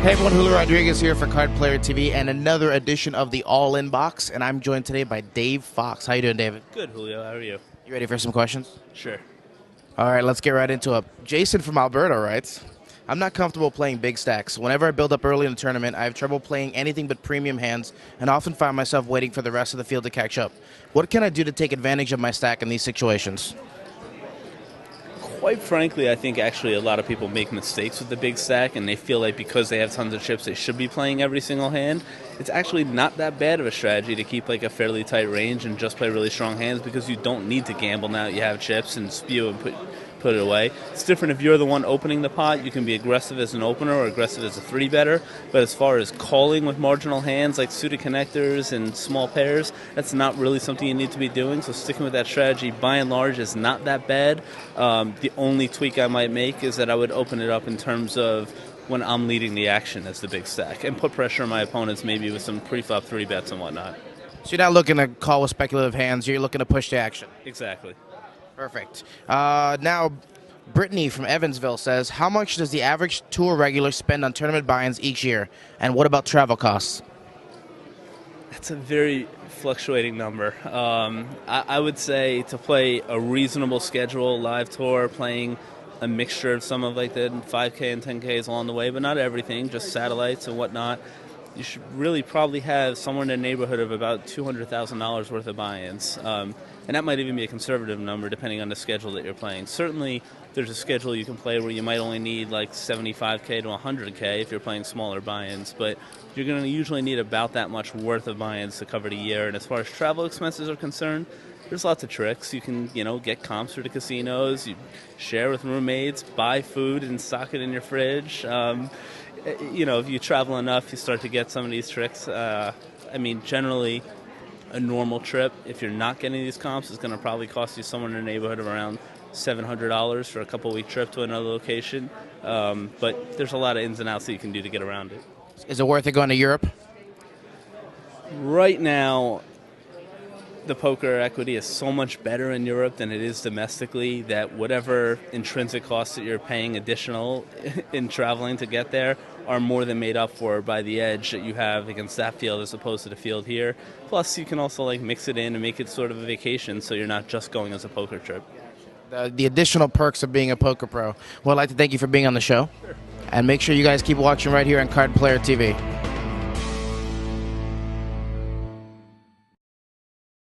Hey everyone, Julio Rodriguez here for Card Player TV and another edition of the All-In Box, and I'm joined today by Dave Fox. How you doing, David? Good, Julio. How are you? You ready for some questions? Sure. All right, let's get right into it. Jason from Alberta writes, I'm not comfortable playing big stacks. Whenever I build up early in the tournament, I have trouble playing anything but premium hands and often find myself waiting for the rest of the field to catch up. What can I do to take advantage of my stack in these situations? Quite frankly, I think actually a lot of people make mistakes with the big stack, and they feel like because they have tons of chips, they should be playing every single hand. It's actually not that bad of a strategy to keep like a fairly tight range and just play really strong hands because you don't need to gamble now that you have chips and spew and put it away. It's different if you're the one opening the pot. You can be aggressive as an opener or aggressive as a three-better, but as far as calling with marginal hands like suited connectors and small pairs, that's not really something you need to be doing, so sticking with that strategy by and large is not that bad. The only tweak I might make is that I would open it up in terms of when I'm leading the action as the big stack and put pressure on my opponents maybe with some pre-flop three bets and whatnot. So you're not looking to call with speculative hands, you're looking to push to action. Exactly. Perfect. Now, Brittany from Evansville says, how much does the average tour regular spend on tournament buy-ins each year? And what about travel costs? That's a very fluctuating number. I would say to play a reasonable schedule, live tour, playing a mixture of some of like the 5K and 10Ks along the way, but not everything, just satellites and whatnot, you should really probably have somewhere in the neighborhood of about $200,000 worth of buy-ins. And that might even be a conservative number depending on the schedule that you're playing. Certainly, there's a schedule you can play where you might only need like 75K to 100K if you're playing smaller buy-ins, but you're going to usually need about that much worth of buy-ins to cover the year. And as far as travel expenses are concerned, there's lots of tricks. You can, get comps for the casinos, you share with roommates, buy food and stock it in your fridge. If you travel enough, you start to get some of these tricks. Generally, a normal trip, if you're not getting these comps, is going to probably cost you somewhere in the neighborhood of around $700 for a couple-week trip to another location. But there's a lot of ins and outs that you can do to get around it. Is it worth it going to Europe? Right now, the poker equity is so much better in Europe than it is domestically that whatever intrinsic costs that you're paying additional in traveling to get there are more than made up for by the edge that you have against that field as opposed to the field here. Plus, you can also mix it in and make it sort of a vacation so you're not just going as a poker trip. The additional perks of being a poker pro. Well, I'd like to thank you for being on the show. Sure. And make sure you guys keep watching right here on Card Player TV.